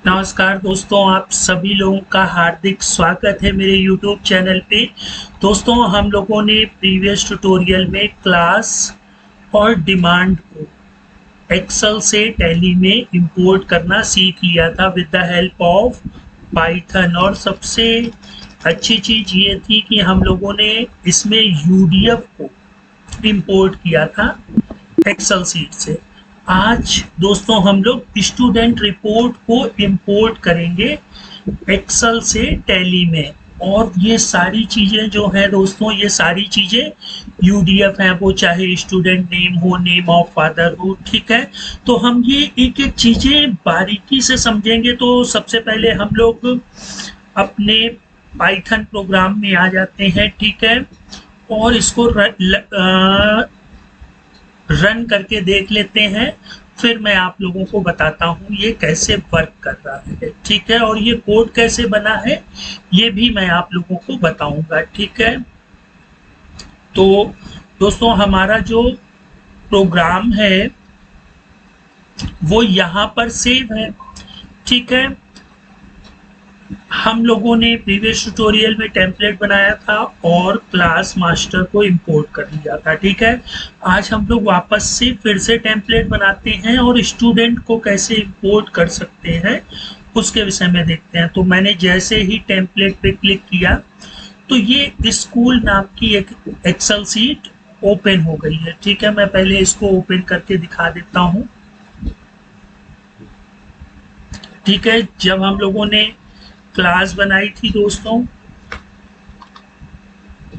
नमस्कार दोस्तों, आप सभी लोगों का हार्दिक स्वागत है मेरे YouTube चैनल पे। दोस्तों, हम लोगों ने प्रीवियस ट्यूटोरियल में क्लास और डिमांड को एक्सेल से टैली में इंपोर्ट करना सीख लिया था with the help of Python. और सबसे अच्छी चीज़ ये थी कि हम लोगों ने इसमें यूडीएफ को इंपोर्ट किया था एक्सेल सीट से। आज दोस्तों हम लोग स्टूडेंट रिपोर्ट को इंपोर्ट करेंगे एक्सेल से टैली में। और ये सारी चीजें जो है दोस्तों, ये सारी चीजें यूडीएफ हैं, वो चाहे स्टूडेंट नेम हो, नेम ऑफ फादर हो, ठीक है। तो हम ये एक एक चीजें बारीकी से समझेंगे। तो सबसे पहले हम लोग अपने पाइथन प्रोग्राम में आ जाते हैं, ठीक है, और इसको रन करके देख लेते हैं। फिर मैं आप लोगों को बताता हूँ ये कैसे वर्क कर रहा है, ठीक है, और ये कोड कैसे बना है ये भी मैं आप लोगों को बताऊंगा, ठीक है। तो दोस्तों, हमारा जो प्रोग्राम है वो यहाँ पर सेव है, ठीक है। हम लोगों ने प्रीवियस ट्यूटोरियल में टेम्पलेट बनाया था और क्लास मास्टर को इंपोर्ट कर लिया था, ठीक है। आज हम लोग वापस से फिर से टेम्पलेट बनाते हैं और स्टूडेंट को कैसे इंपोर्ट कर सकते हैं उसके विषय में देखते हैं। तो मैंने जैसे ही टेम्पलेट पे क्लिक किया तो ये स्कूल नाम की एक एक्सेल सीट ओपन हो गई है, ठीक है। मैं पहले इसको ओपन करके दिखा देता हूँ, ठीक है। जब हम लोगों ने क्लास बनाई थी दोस्तों,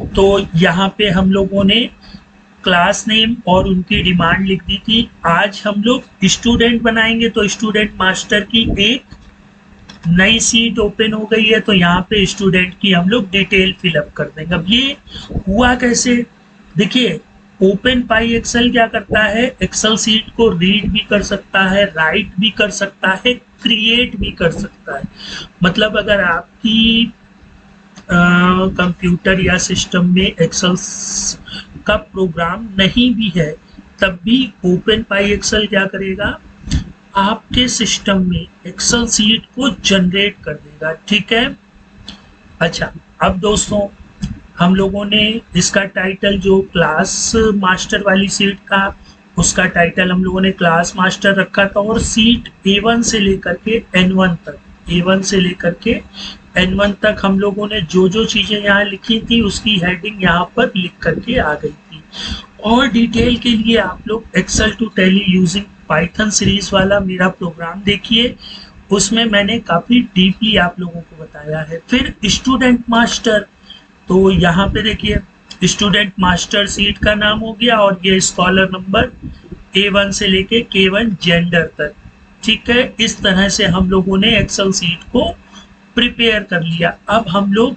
तो यहाँ पे हम लोगों ने क्लास नेम और उनकी डिमांड लिख दी थी। आज हम लोग स्टूडेंट बनाएंगे तो स्टूडेंट मास्टर की एक नई सीट ओपन हो गई है, तो यहाँ पे स्टूडेंट की हम लोग डिटेल फिलअप कर देंगे। अब ये हुआ कैसे, देखिए, ओपन पाई एक्सेल क्या करता है, एक्सेल सीट को रीड भी कर सकता है, राइट भी कर सकता है, क्रिएट भी कर सकता है। मतलब अगर आपकी कंप्यूटर या सिस्टम में एक्सेल का प्रोग्राम नहीं भी है, तब भी ओपन पाई एक्सेल क्या करेगा, आपके सिस्टम में एक्सेल सीट को जनरेट कर देगा, ठीक है। अच्छा, अब दोस्तों हम लोगों ने इसका टाइटल जो क्लास मास्टर वाली सीट का, उसका टाइटल हम लोगों ने क्लास मास्टर रखा था। और सीट A1 से लेकर के N1 तक, A1 से लेकर के N1 तक हम लोगों ने जो जो चीजें यहाँ लिखी थी उसकी हेडिंग यहाँ पर लिख करके आ गई थी। और डिटेल के लिए आप लोग Excel to Tally using Python series वाला मेरा प्रोग्राम देखिए, उसमें मैंने काफी डीपली आप लोगों को बताया है। फिर स्टूडेंट मास्टर, तो यहाँ पे देखिए स्टूडेंट मास्टर सीट का नाम हो गया और ये स्कॉलर नंबर A1 से लेके K1 जेंडर तक, ठीक है। इस तरह से हम लोगों ने एक्सेल सीट को प्रिपेयर कर लिया। अब हम लोग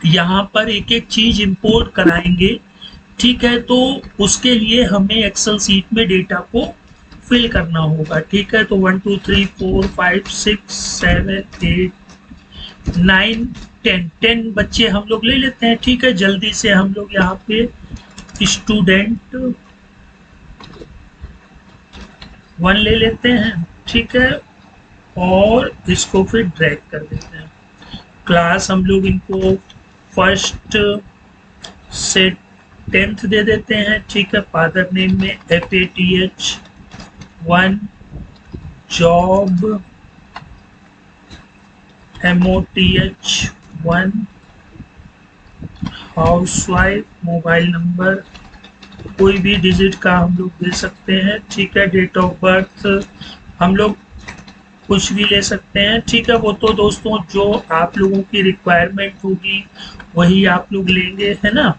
यहाँ पर एक एक चीज इंपोर्ट कराएंगे, ठीक है। तो उसके लिए हमें एक्सेल सीट में डेटा को फिल करना होगा, ठीक है। तो 1 2 3 4 5 6 7 8 9 10 बच्चे हम लोग ले लेते हैं, ठीक है। जल्दी से हम लोग यहाँ पे स्टूडेंट 1 ले लेते हैं, ठीक है, और इसको फिर ड्रैग कर देते हैं। क्लास हम लोग इनको फर्स्ट से 10th दे देते हैं, ठीक है। फादर नेम में FATH1, job MOTH1, housewife, mobile number कोई भी डिजिट का हम लोग दे सकते हैं, ठीक है। डेट ऑफ बर्थ हम लोग कुछ भी ले सकते हैं, ठीक है। वो तो दोस्तों जो आप लोगों की रिक्वायरमेंट होगी वही आप लोग लेंगे, है ना।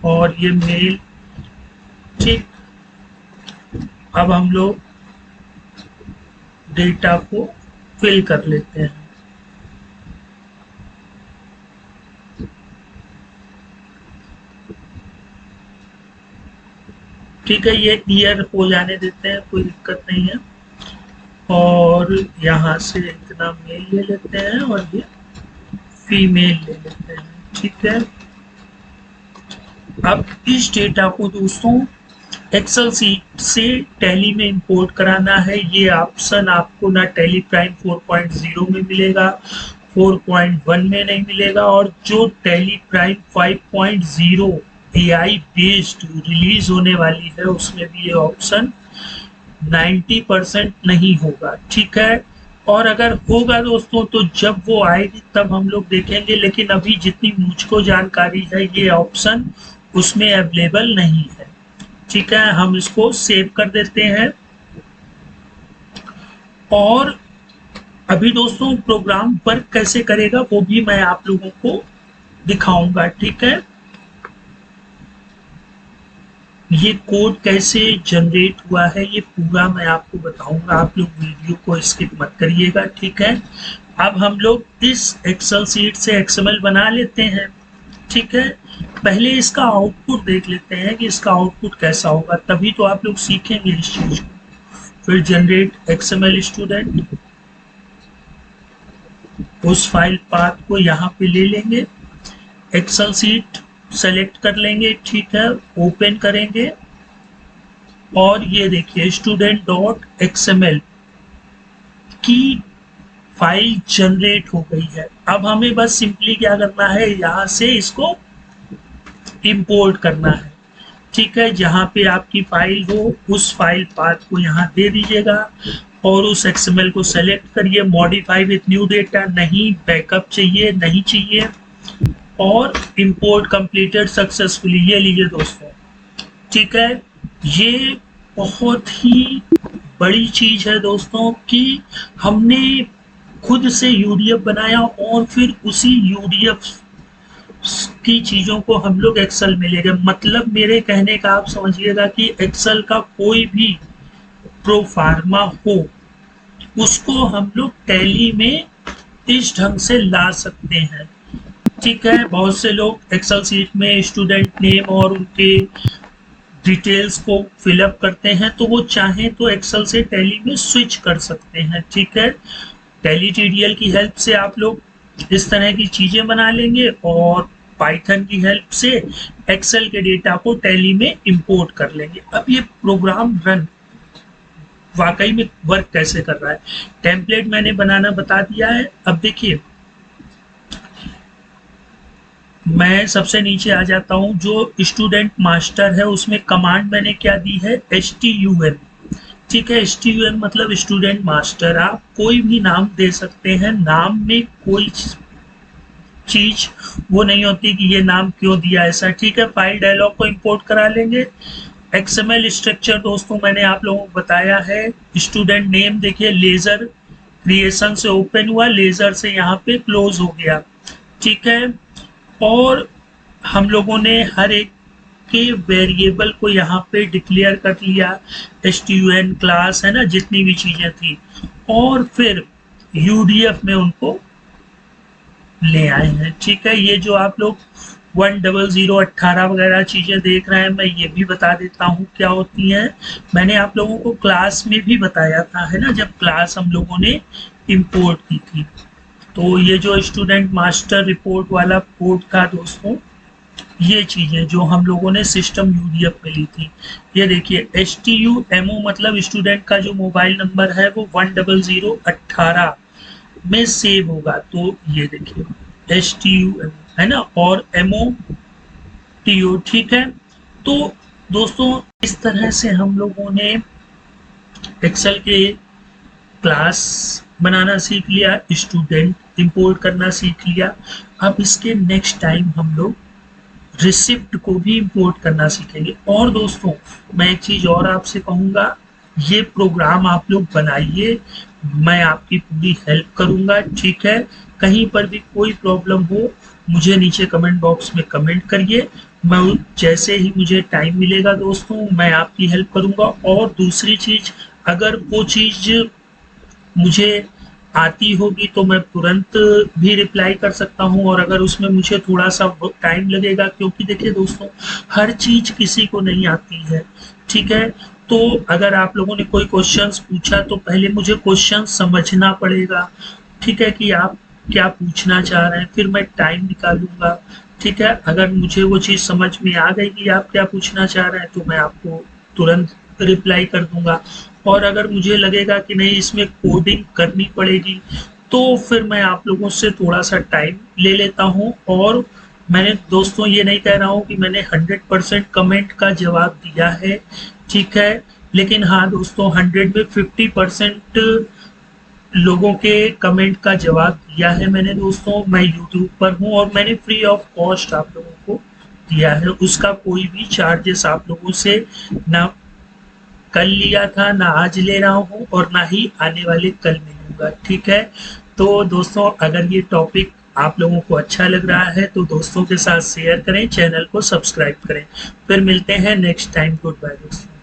और ये मेल, ठीक। अब हम लोग डेटा को फिल कर लेते हैं, ठीक है। ये ईयर हो जाने देते हैं, कोई दिक्कत नहीं है। और यहाँ से इतना मेल ले लेते हैं और ये फीमेल ले लेते हैं, ठीक है। अब इस डेटा को दोस्तों एक्सेल सीट से टैली में इंपोर्ट कराना है। ये ऑप्शन आपको ना टैली प्राइम 4.0 में मिलेगा, 4.1 में नहीं मिलेगा, और जो tally prime 5.0 AI based release होने वाली है उसमें भी ये ऑप्शन 90% नहीं होगा, ठीक है। और अगर होगा दोस्तों तो जब वो आएगी तब हम लोग देखेंगे, लेकिन अभी जितनी मुझको जानकारी है ये ऑप्शन उसमें अवेलेबल नहीं है, ठीक है। हम इसको सेव कर देते हैं। और अभी दोस्तों प्रोग्राम वर्क कैसे करेगा वो भी मैं आप लोगों को दिखाऊंगा, ठीक है। ये कोड कैसे जनरेट हुआ है ये पूरा मैं आपको बताऊंगा, आप लोग वीडियो को स्किप मत करिएगा, ठीक है। अब हम लोग इस एक्सेल सीट से एक्सएमएल बना लेते हैं, ठीक है। पहले इसका आउटपुट देख लेते हैं कि इसका आउटपुट कैसा होगा, तभी तो आप लोग सीखेंगे इस चीज को। फिर जनरेट एक्सएमएल स्टूडेंट, उस फाइल पाथ को यहाँ पे ले लेंगे, एक्सेल सीट सेलेक्ट कर लेंगे, ठीक है। ओपन करेंगे और ये देखिए स्टूडेंट डॉट एक्सएमएल की फाइल जनरेट हो गई है। अब हमें बस सिंपली क्या करना है, यहाँ से इसको इंपोर्ट करना है, ठीक है। जहाँ पे आपकी फाइल हो उस फाइल पाथ को यहाँ दे दीजिएगा और उस एक्सएमएल को सेलेक्ट करिए। मॉडिफाई विथ न्यू डेटा नहीं, बैकअप चाहिए नहीं चाहिए, और इंपोर्ट कंप्लीटेड सक्सेसफुली, ये लीजिए दोस्तों, ठीक है। ये बहुत ही बड़ी चीज है दोस्तों कि हमने खुद से यूडीएफ बनाया और फिर उसी यूडीएफ की चीजों को हम लोग एक्सेल में ले गए। मतलब मेरे कहने का आप समझिएगा कि एक्सेल का कोई भी प्रो फार्मा हो उसको हम लोग टैली में इस ढंग से ला सकते हैं, ठीक है। बहुत से लोग एक्सेल सीट में स्टूडेंट नेम और उनके डिटेल्स को फिलअप करते हैं, तो वो चाहें तो एक्सेल से टैली में स्विच कर सकते हैं, ठीक है। टैली टीडीएल की हेल्प से आप लोग इस तरह की चीजें बना लेंगे और पाइथन की हेल्प से एक्सेल के डेटा को टैली में इंपोर्ट कर लेंगे। अब ये प्रोग्राम रन वाकई में वर्क कैसे कर रहा है, टेम्पलेट मैंने बनाना बता दिया है। अब देखिए मैं सबसे नीचे आ जाता हूं, जो स्टूडेंट मास्टर है उसमें कमांड मैंने क्या दी है, STUM, ठीक है। STUM मतलब स्टूडेंट मास्टर। आप कोई भी नाम दे सकते हैं, नाम में कोई चीज वो नहीं होती कि ये नाम क्यों दिया ऐसा, ठीक है। फाइल डायलॉग को इंपोर्ट करा लेंगे। XML स्ट्रक्चर दोस्तों मैंने आप लोगों को बताया है। स्टूडेंट नेम देखिए लेजर क्रिएशन से ओपन हुआ, लेजर से यहाँ पे क्लोज हो गया, ठीक है। और हम लोगों ने हर एक के वेरिएबल को यहाँ पे डिक्लेयर कर लिया, STUN क्लास है ना, जितनी भी चीजें थी, और फिर UDF में उनको ले आए हैं, ठीक है। ये जो आप लोग 10018 वगैरह चीजें देख रहे हैं, मैं ये भी बता देता हूँ क्या होती हैं। मैंने आप लोगों को क्लास में भी बताया था, है ना, जब क्लास हम लोगों ने इंपोर्ट की थी। तो ये जो स्टूडेंट मास्टर रिपोर्ट वाला कोड था दोस्तों, ये चीजें जो हम लोगों ने सिस्टम UDF में ली थी, ये देखिए STUMO मतलब स्टूडेंट का जो मोबाइल नंबर है वो 10018 में सेव होगा। तो ये देखिए STUMO है ना, और MOTO, ठीक है। तो दोस्तों इस तरह से हम लोगों ने एक्सेल के क्लास बनाना सीख लिया, स्टूडेंट इंपोर्ट करना सीख लिया। अब इसके नेक्स्ट टाइम हम लोग रिसिप्ट को भी इंपोर्ट करना सीखेंगे। और दोस्तों मैं एक चीज और आपसे कहूंगा, ये प्रोग्राम आप लोग बनाइए, मैं आपकी पूरी हेल्प करूंगा, ठीक है। कहीं पर भी कोई प्रॉब्लम हो मुझे नीचे कमेंट बॉक्स में कमेंट करिए, मैं जैसे ही मुझे टाइम मिलेगा दोस्तों मैं आपकी हेल्प करूंगा। और दूसरी चीज, अगर वो चीज मुझे आती होगी तो मैं तुरंत भी रिप्लाई कर सकता हूं, और अगर उसमें मुझे थोड़ा सा टाइम लगेगा, क्योंकि देखिए दोस्तों हर चीज किसी को नहीं आती है, ठीक है। तो अगर आप लोगों ने कोई क्वेश्चंस पूछा तो पहले मुझे क्वेश्चन समझना पड़ेगा, ठीक है, कि आप क्या पूछना चाह रहे हैं, फिर मैं टाइम निकालूंगा, ठीक है। अगर मुझे वो चीज समझ में आ गई कि आप क्या पूछना चाह रहे हैं तो मैं आपको तुरंत रिप्लाई कर दूंगा। और अगर मुझे लगेगा कि नहीं इसमें कोडिंग करनी पड़ेगी तो फिर मैं आप लोगों से थोड़ा सा टाइम ले लेता हूं। और मैंने दोस्तों ये नहीं कह रहा हूं कि मैंने 100% कमेंट का जवाब दिया है, ठीक है, लेकिन हाँ दोस्तों 100 में 50% लोगों के कमेंट का जवाब दिया है मैंने दोस्तों। मैं यूट्यूब पर हूँ और मैंने फ्री ऑफ कॉस्ट आप लोगों को दिया है, उसका कोई भी चार्जेस आप लोगों से ना कल लिया था, ना आज ले रहा हूँ और ना ही आने वाले कल में लूंगा, ठीक है। तो दोस्तों अगर ये टॉपिक आप लोगों को अच्छा लग रहा है तो दोस्तों के साथ शेयर करें, चैनल को सब्सक्राइब करें। फिर मिलते हैं नेक्स्ट टाइम। गुड बाय दोस्तों।